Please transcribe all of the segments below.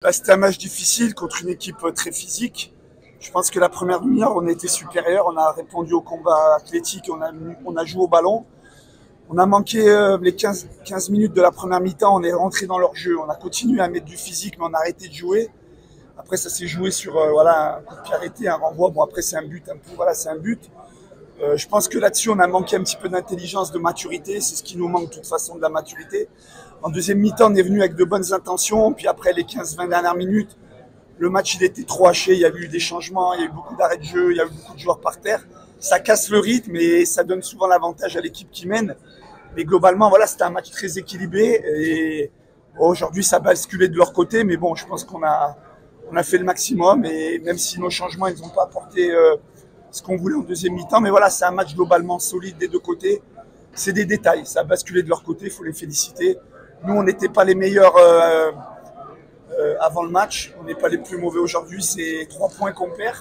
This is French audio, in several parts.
Là, c'était un match difficile contre une équipe très physique. Je pense que la première demi-heure, on a été supérieur. On a répondu au combat athlétique, on a joué au ballon. On a manqué les 15 minutes de la première mi-temps. On est rentré dans leur jeu. On a continué à mettre du physique, mais on a arrêté de jouer. Après, ça s'est joué sur voilà, un coup de pied arrêté, un renvoi. Bon, après, c'est un but. Un peu, voilà, c'est un but. Je pense que là-dessus, on a manqué un petit peu d'intelligence, de maturité. C'est ce qui nous manque de toute façon, de la maturité. En deuxième mi-temps, on est venu avec de bonnes intentions. Puis après, les 15-20 dernières minutes, le match il était trop haché. Il y a eu des changements, il y a eu beaucoup d'arrêts de jeu, il y a eu beaucoup de joueurs par terre. Ça casse le rythme et ça donne souvent l'avantage à l'équipe qui mène. Mais globalement, voilà, c'était un match très équilibré. Et aujourd'hui, ça a basculé de leur côté. Mais bon, je pense on a fait le maximum. Et même si nos changements, ils n'ont pas apporté ce qu'on voulait en deuxième mi-temps. Mais voilà, c'est un match globalement solide des deux côtés. C'est des détails. Ça a basculé de leur côté, il faut les féliciter. Nous, on n'était pas les meilleurs avant le match. On n'est pas les plus mauvais aujourd'hui. C'est 3 points qu'on perd.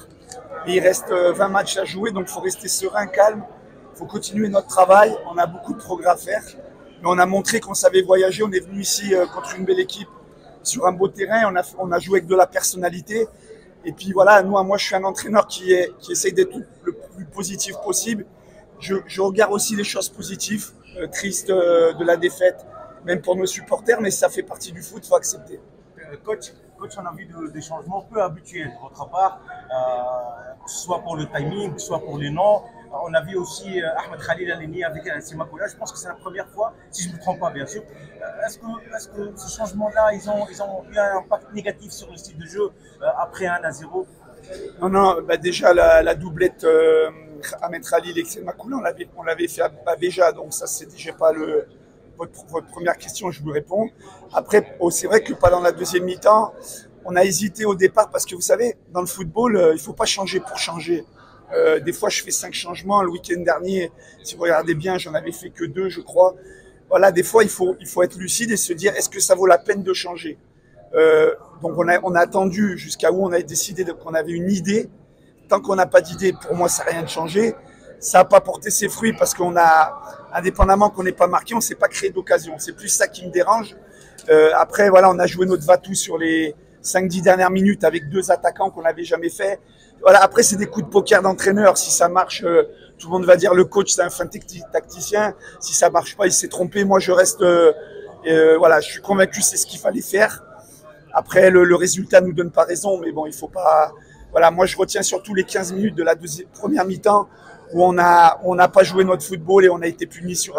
Et il reste 20 matchs à jouer. Donc, il faut rester serein, calme. Il faut continuer notre travail. On a beaucoup de progrès à faire. Mais on a montré qu'on savait voyager. On est venu ici contre une belle équipe sur un beau terrain. On a joué avec de la personnalité. Et puis voilà, moi je suis un entraîneur qui essaye d'être le plus positif possible. Je regarde aussi les choses positives, tristes de la défaite, même pour nos supporters, mais ça fait partie du foot, il faut accepter. Coach, on a vu des changements peu habituels de votre part, que ce soit pour le timing, que ce soit pour les noms. On a vu aussi Ahmed Khalil aligné avec Simakoula. Je pense que c'est la première fois, si je ne me trompe pas, bien sûr. Est-ce que ces changements-là, ils ont eu un impact négatif sur le style de jeu après 1-0? Non, bah déjà la doublette Ahmed Khalil et Simakoula, on l'avait fait à Béja, donc ça c'est déjà pas votre première question, je vous réponds. Après, c'est vrai que pas dans la deuxième mi-temps, on a hésité au départ parce que vous savez, dans le football, il ne faut pas changer pour changer. Des fois, je fais 5 changements. Le week-end dernier, si vous regardez bien, j'en avais fait que 2, je crois. Voilà, des fois, il faut être lucide et se dire, est-ce que ça vaut la peine de changer? Donc, on a attendu jusqu'à où on a décidé qu'on avait une idée. Tant qu'on n'a pas d'idée, pour moi, ça n'a rien de changé. Ça n'a pas porté ses fruits parce qu'on a, indépendamment qu'on n'ait pas marqué, on ne s'est pas créé d'occasion. C'est plus ça qui me dérange. Après, voilà, on a joué notre va-tout sur les 5-10 dernières minutes avec 2 attaquants qu'on n'avait jamais fait. Voilà, après, c'est des coups de poker d'entraîneur. Si ça marche, tout le monde va dire le coach, c'est un fin tacticien. Si ça marche pas, il s'est trompé. Moi, je reste, voilà, je suis convaincu, c'est ce qu'il fallait faire. Après, le résultat nous donne pas raison, mais bon, il faut pas. Voilà, moi, je retiens surtout les 15 minutes de la première mi-temps où on n'a pas joué notre football et on a été puni sur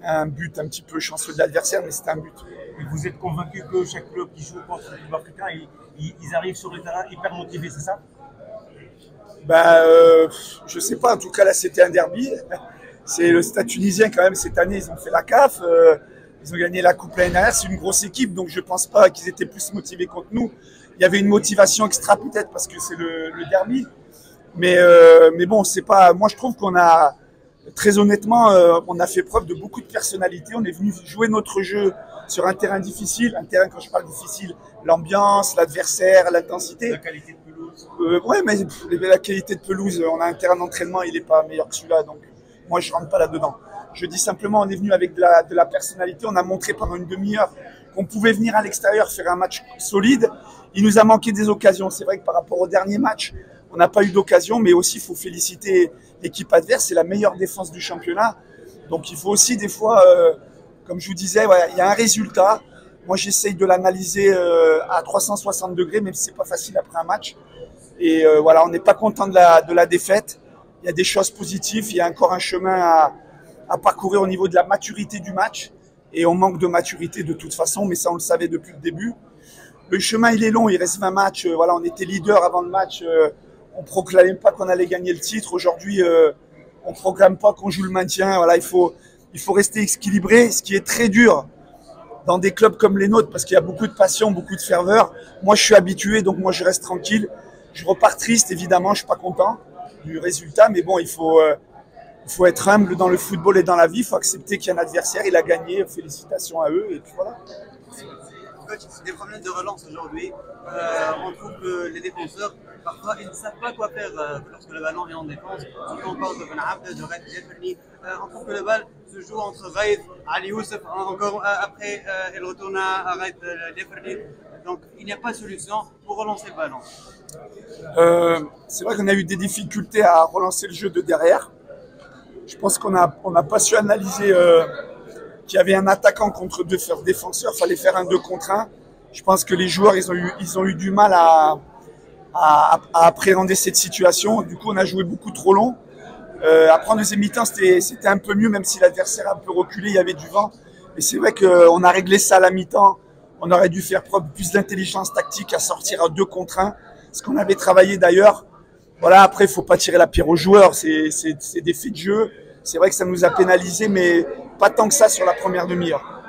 un but un petit peu chanceux de l'adversaire, mais c'était un but. Et vous êtes convaincu que chaque club qui joue contre le club africain, ils arrivent sur le terrain hyper motivés, c'est ça? Ben, je sais pas. En tout cas, là, c'était un derby. C'est le Stade Tunisien quand même cette année. Ils ont fait la CAF. Ils ont gagné la Coupe l'année dernière. C'est une grosse équipe, donc je pense pas qu'ils étaient plus motivés contre nous. Il y avait une motivation extra peut-être parce que c'est le derby. Mais bon, c'est pas. Moi, je trouve qu'on a très honnêtement, on a fait preuve de beaucoup de personnalité. On est venu jouer notre jeu sur un terrain difficile. Un terrain, quand je parle difficile, l'ambiance, l'adversaire, l'intensité. La qualité de pelouse. Ouais, mais la qualité de pelouse, on a un terrain d'entraînement, il n'est pas meilleur que celui-là. Donc, moi, je rentre pas là-dedans. Je dis simplement, on est venu avec de la personnalité. On a montré pendant une demi-heure qu'on pouvait venir à l'extérieur faire un match solide. Il nous a manqué des occasions. C'est vrai que par rapport au dernier match, on n'a pas eu d'occasion, mais aussi, il faut féliciter l'équipe adverse. C'est la meilleure défense du championnat. Donc, il faut aussi, des fois, comme je vous disais, ouais, il y a un résultat. Moi, j'essaye de l'analyser à 360 degrés, même si c'est pas facile après un match. Et voilà, on n'est pas content de la défaite. Il y a des choses positives. Il y a encore un chemin à parcourir au niveau de la maturité du match. Et on manque de maturité de toute façon, mais ça, on le savait depuis le début. Le chemin, il est long. Il reste 20 matchs. Voilà, on était leader avant le match. On ne proclamait pas qu'on allait gagner le titre. Aujourd'hui, on ne proclame pas qu'on joue le maintien. Voilà, il faut rester équilibré, ce qui est très dur dans des clubs comme les nôtres, parce qu'il y a beaucoup de passion, beaucoup de ferveur. Moi, je suis habitué, donc moi, je reste tranquille. Je repars triste, évidemment, je suis pas content du résultat, mais bon, il faut être humble dans le football et dans la vie. Il faut accepter qu'il y a un adversaire, il a gagné. Félicitations à eux, et puis voilà. Coach, des problèmes de relance aujourd'hui. On trouve que les défenseurs, parfois, ils ne savent pas quoi faire lorsque le ballon est en défense. Surtout on parle de Ben Abd, de Red Jefferny. On trouve que le ballon se joue entre Raid, Ali Youssef, encore après, il retourne à Red Jefferny. Donc il n'y a pas de solution pour relancer le ballon. C'est vrai qu'on a eu des difficultés à relancer le jeu de derrière. Je pense qu'on n'a pas su analyser qu'il y avait un attaquant contre deux défenseurs. Il fallait faire un 2 contre 1. Je pense que les joueurs ils ont eu du mal à appréhender cette situation. Du coup, on a joué beaucoup trop long. Après, en deuxième mi-temps, c'était un peu mieux, même si l'adversaire a un peu reculé, il y avait du vent. Mais c'est vrai qu'on a réglé ça à la mi-temps. On aurait dû faire preuve de plus d'intelligence tactique à sortir à 2 contre 1. Ce qu'on avait travaillé d'ailleurs. Voilà, après, il ne faut pas tirer la pierre aux joueurs. C'est des faits de jeu. C'est vrai que ça nous a pénalisé, mais pas tant que ça sur la première demi-heure.